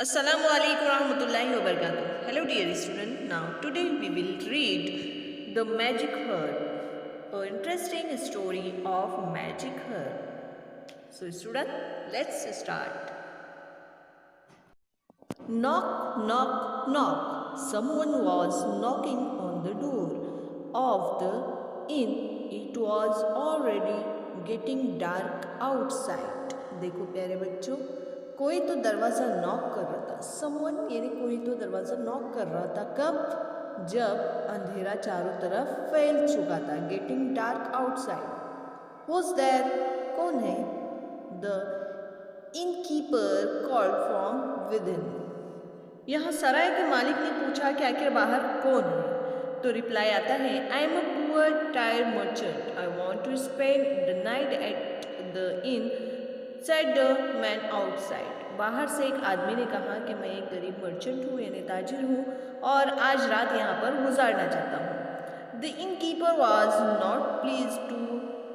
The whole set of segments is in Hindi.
Assalamu alaikum warahmatullahi wabarakatuh. Hello dear student. Now today we will read The Magic Herb, an interesting story of magic herb. So student, let's start. Knock, knock, knock. Someone was knocking on the door of the inn. It was already getting dark outside. देखो प्यारे बच्चों, कोई तो दरवाज़ा नॉक कर रहा था. समवन यानी कोई तो दरवाज़ा नॉक कर रहा था. कब? जब अंधेरा चारों तरफ फैल चुका था. Getting dark outside. Who's there? कौन है? The innkeeper called from within. यहाँ सराय के मालिक ने पूछा कि आखिर बाहर कौन है. तो रिप्लाई आता है, I am a poor tired merchant. I want to spend the night at the inn, said the man outside. बाहर से एक आदमी ने कहा कि मैं एक गरीब मर्चेंट हूँ यानी ताजिर हूँ और आज रात यहाँ पर गुजारना चाहता हूँ. The innkeeper was not pleased to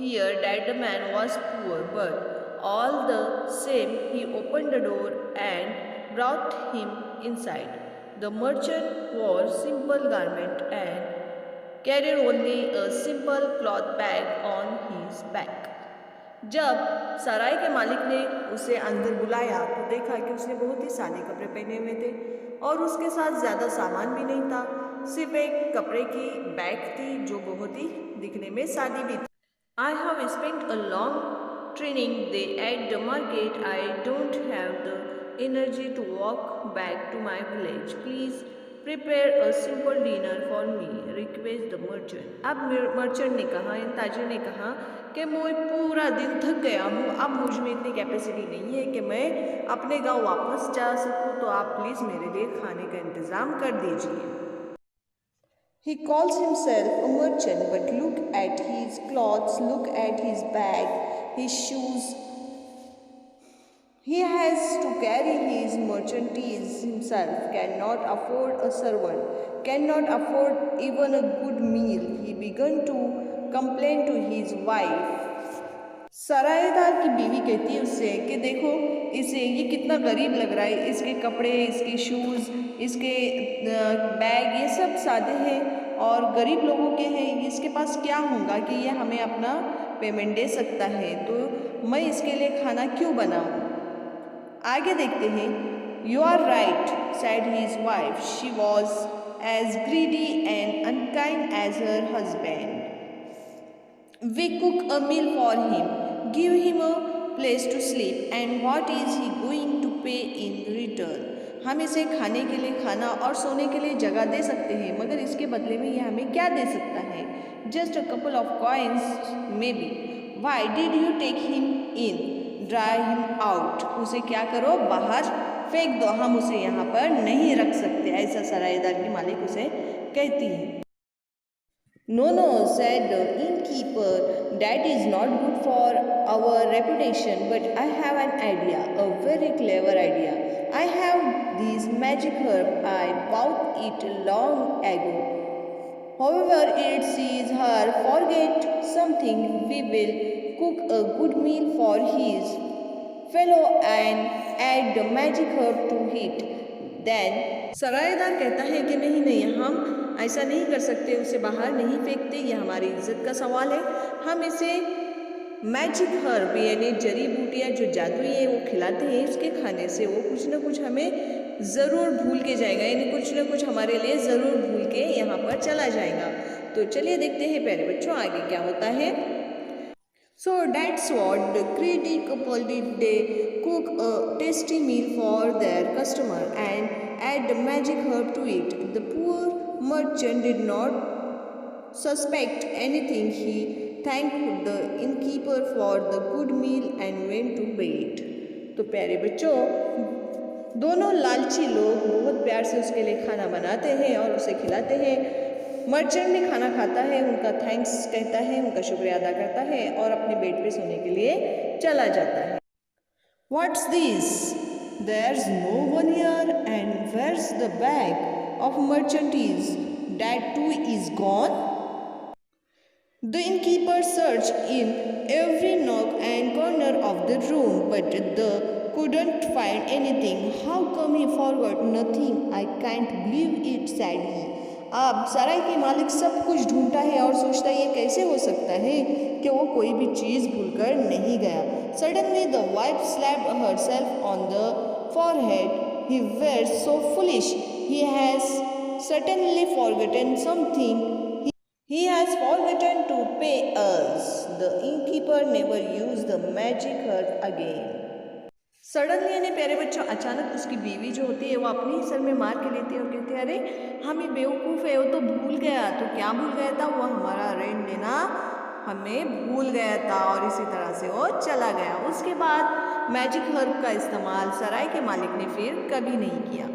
hear that the man was poor, but all the same he open the door and brought him inside. The merchant wore simple garment and carried only a simple cloth bag on his back. जब सराय के मालिक ने उसे अंदर बुलाया तो देखा कि उसने बहुत ही सादे कपड़े पहने हुए थे और उसके साथ ज़्यादा सामान भी नहीं था. सिर्फ एक कपड़े की बैग थी जो बहुत ही दिखने में सादी भी थी. I have spent a long training day at the market. I don't have the energy to walk back to my village. Please prepare a simple dinner for me, request the merchant. अब मर्चेंट ने कहा, ताजिर ने कहा कि मैं पूरा दिन थक गया हूँ, अब मुझ में इतनी कैपेसिटी नहीं है कि मैं अपने गांव वापस जा सकूँ, तो आप प्लीज़ मेरे लिए खाने का इंतज़ाम कर दीजिए. He calls himself a merchant, but look at his clothes, look at his bag, his shoes. He has to carry his merchandise himself, cannot afford a servant, cannot afford even a good meal. He began to complain to his wife. सरायदार की बीवी कहती है उससे कि देखो इसे ये कितना गरीब लग रहा है, इसके कपड़े, इसके शूज़, इसके बैग ये सब सादे हैं और गरीब लोगों के हैं. इसके पास क्या होगा कि ये हमें अपना पेमेंट दे सकता है, तो मैं इसके लिए खाना क्यों बनाऊँ. आगे देखते हैं. You are right, said his wife. She was as greedy and unkind as her husband. We cook a meal for him, give him a place to sleep, and what is he going to pay in return. हम इसे खाने के लिए खाना और सोने के लिए जगह दे सकते हैं, मगर इसके बदले में यह हमें क्या दे सकता है? Just a couple of coins maybe. Why did you take him in, dry him out. उसे क्या करो, बाहर फेंक दो, हम उसे यहाँ पर नहीं रख सकते. ऐसा सरायदार की मालिक उसे कहती है. No no, said the innkeeper, that is not good for our reputation, but I have an idea, a very clever idea. I have this magic herb, I bought it long ago. However, it sees her forget something. We will cook a good meal for his fellow and add the magic herb to it. Then सरायदार कहता है कि नहीं नहीं, हम ऐसा नहीं कर सकते, उसे बाहर नहीं फेंकते, यह हमारी इज्जत का सवाल है. हम इसे मैजिक हर्ब यानी जड़ी बूटियाँ जो जादुई है वो खिलाते हैं. इसके खाने से वो कुछ ना कुछ हमें ज़रूर भूल के जाएगा, यानी कुछ ना कुछ हमारे लिए ज़रूर भूल के यहाँ पर चला जाएगा. तो चलिए देखते हैं प्यारे बच्चों आगे क्या होता है. So that's what the greedy couple did. They cook a tasty meal for their customer and add the magic herb to it. The poor merchant did not suspect anything. He thanked the innkeeper for the good meal and went to bed. तो प्यारे बच्चों, दोनों लालची लोग बहुत प्यार से उसके लिए खाना बनाते हैं और उसे खिलाते हैं. मर्चेंट भी खाना खाता है, उनका थैंक्स कहता है, उनका शुक्रिया अदा करता है और अपने बेड पे सोने के लिए चला जाता है. What's this, there's no one here, and where's the bag of merchandise, that too is gone. The innkeeper searched in every nook and corner of the room, but the couldn't find anything. How come he forgot nothing? I can't believe it, said he. अब सराय के मालिक सब कुछ ढूंढता है और सोचता है ये कैसे हो सकता है कि वो कोई भी चीज़ भूलकर नहीं गया. Suddenly the wife slapped herself on the forehead. He was so foolish. He has certainly forgotten something. He has forgotten to pay us. The innkeeper never used the magic herb again. Suddenly यानी प्यारे बच्चों अचानक उसकी बीवी जो होती है वो अपने ही सर में मार के लेती है और कहती है अरे हम ये बेवकूफ़ है वो तो भूल गया. तो क्या भूल गया था? वो हमारा ऋण देना हमें भूल गया था और इसी तरह से वो चला गया. उसके बाद मैजिक हर्ब का इस्तेमाल सराय के मालिक ने फिर कभी नहीं किया.